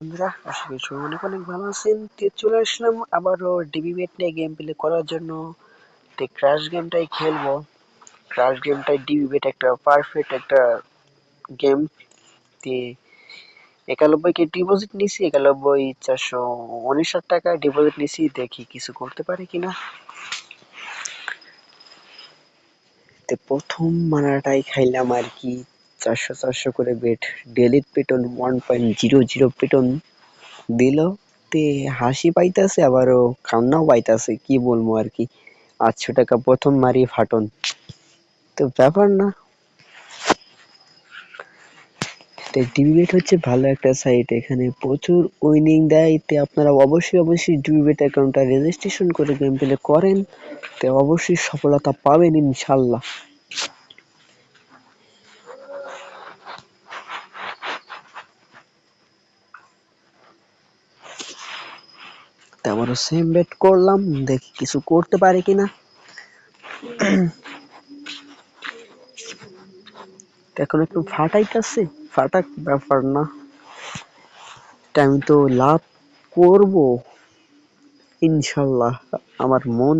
বন্ধুরা, আশা করি সবাই অনেক অনেক ভালো আছেন। চলে আসলাম আবারও ডিবি বেট নিয়ে গেম প্লে করার জন্য। ক্রাশ গেমটাই খেলবো। ক্রাশ গেমটাই ডিবি বেট একটা পারফেক্ট একটা গেম। তে 91 কে ডিপোজিট নিছি, 91,459 টাকা ডিপোজিট নিছি। দেখি কিছু করতে পারি কিনা। প্রথম মানাটাই খাইলাম আর কি। 400 করে বেট, ডেলিট পেটন 1.00 পেটন দিল। তে হাসি পাইতাছে, আবারও কান্নাও পাইতাছে, কি বলবো আর কি। 800 টাকা প্রথম মারি ফাটন, তো ব্যাপার না। ডিবেট হচ্ছে ভালো একটা সাইট, এখানে প্রচুর উইনিং দেয়। তে আপনারা অবশ্যই ডিবেট অ্যাকাউন্টটা রেজিস্ট্রেশন করে গেম প্লে করেন, তে অবশ্যই সফলতা পাবেন ইনশাল্লাহ। তারপরও সেম বেট করলাম, দেখি কিছু করতে পারে কিনা। এখন একটু ফাটাইতেছে, ফাটাক, ব্যাপার না। আমি তো লাভ করব ইনশাল্লাহ। আমার মন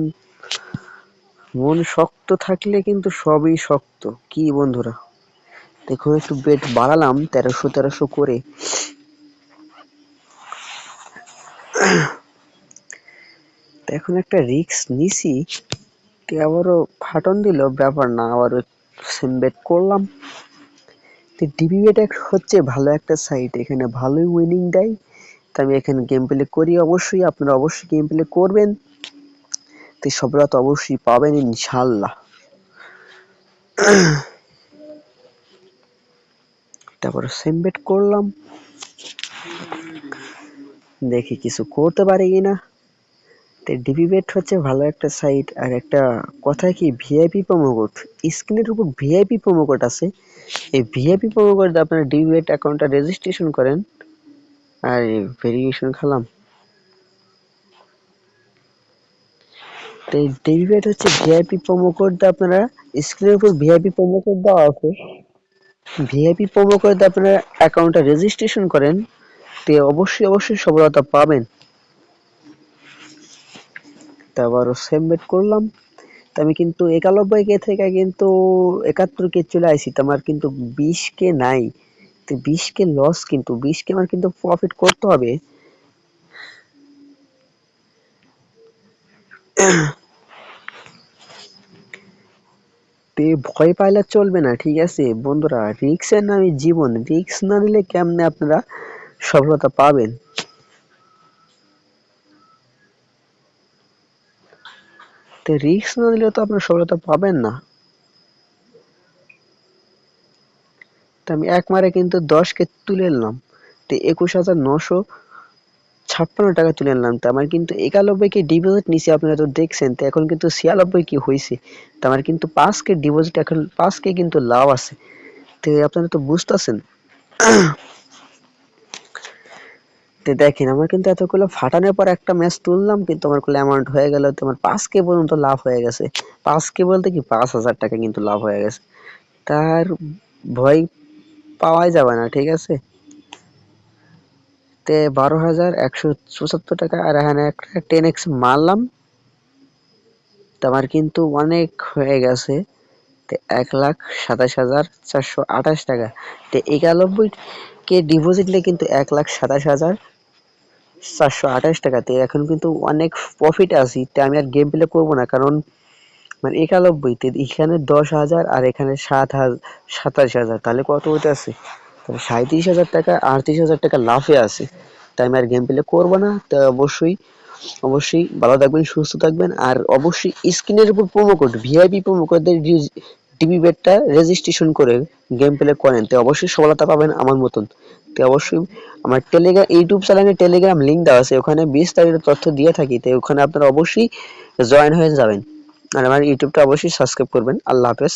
মন শক্ত থাকলে কিন্তু সবই শক্ত, কি বন্ধুরা। দেখুন একটু বেট বাড়ালাম 1300 করে। এখন একটা রিস্ক নিছি, আবারও ফাটন দিল, ব্যাপার না। আবার সেম বেট করলাম। ডিবি বেট হচ্ছে ভালো একটা সাইট, এখানে ভালোই উইনিং দেয়। তো আমি এখানে গেম প্লে করি, অবশ্যই আপনারা অবশ্যই গেম প্লে করবেন, তো সফলতা অবশ্যই পাবেন ইনশাল্লাহ। তারপর সেম বেট করলাম, দেখি কিছু করতে পারি কিনা। ডিবি বেট হচ্ছে ভালো একটা সাইট। আর একটা কথা কি, ভিআইপি প্রোমো কোড, স্ক্রিনের উপর ভিআইপি প্রোমো কোড আছে। এই ভিআইপি প্রোমো কোড দিয়ে আপনারা ডিবি বেট অ্যাকাউন্টটা রেজিস্ট্রেশন করেন আর ভেরিফিকেশন খেলাম। তো এই ডিবি বেট হচ্ছে ভিআইপি প্রোমো কোড দিয়ে আপনারা, স্ক্রিনের উপর ভিআইপি প্রোমো কোড দেওয়া আছে। ভিআইপি প্রোমো কোড দিয়ে আপনারা অ্যাকাউন্টটা রেজিস্ট্রেশন করেন, তো অবশ্যই সফলতা পাবেন। তারপর সেম বেট করলাম। আমি কিন্তু 91K থেকে কিন্তু 71K চলে আসি। তো আমার কিন্তু 20K নাই, তো 20K লস, কিন্তু 20K আমার কিন্তু প্রফিট করতে হবে। তে ভয় পাইলে চলবে না, ঠিক আছে বন্ধুরা। রিস্কের নামে জীবন, রিস্ক না নিলে কেমনে আপনারা সফলতা পাবেন। তো রিস্ক না নিলে তো আপনারা সফলতা পাবেন না। তো আমি এক মারে কিন্তু 10K তুলে নিলাম, তো 21,956 টাকা তুলে নিলাম। তো আমার কিন্তু 91K ডিপোজিট নিচে, আপনারা তো দেখছেন। তো এখন কিন্তু 96K হয়েছে। তো আমার কিন্তু 5K ডিপোজিট, এখন 5K কিন্তু লাভ আছে। তো আপনারা তো বুঝতেছেন। তো দেখেন, আমার কিন্তু এতগুলো ফাটানোর পর একটা ম্যাচ তুললাম, কিন্তু আমার গুলো অ্যামাউন্ট হয়ে গেল। তোমার 5K পর্যন্ত লাভ হয়ে গেছে। 5K বলতে কি, 5,000 টাকা কিন্তু লাভ হয়ে গেছে। তার ভয় পাওয়াই যাবে না, ঠিক আছে। তে 12,174 টাকা, আর এখানে একটা 10x মারলাম। তো আমার কিন্তু অনেক হয়ে গেছে। 1,27,428 টাকা। তো 91K ডিপোজিট নিয়ে কিন্তু 1,27,428 টাকা। তো এখন কিন্তু অনেক প্রফিট আছি। তো আমি আর গেম প্লে করবো না, কারণ মানে 91 এখানে 10,000 আর এখানে 27,000, তাহলে কত হইতে আছে, তাহলে 37,000 টাকা, 38,000 টাকা লাভে আছে। তাই আমি আর গেম প্লে করবো না। তো অবশ্যই ভালো থাকবেন, সুস্থ থাকবেন। আর অবশ্যই স্ক্রিনের উপর promo code, VIP promo code দিয়ে ডিবি বেটটা রেজিস্ট্রেশন করে গেম প্লে করেন, তো অবশ্যই সফলতা পাবেন আমার মতন। তো অবশ্যই আমার টেলিগ্রাম, ইউটিউব চ্যানেলে টেলিগ্রাম লিঙ্ক দেওয়া আছে, ওখানে বিস্তারিত তথ্য দিয়ে থাকি। তো ওখানে আপনারা অবশ্যই জয়েন হয়ে যাবেন, আর আমার ইউটিউবটা অবশ্যই সাবস্ক্রাইব করবেন। আল্লাহ হাফেজ।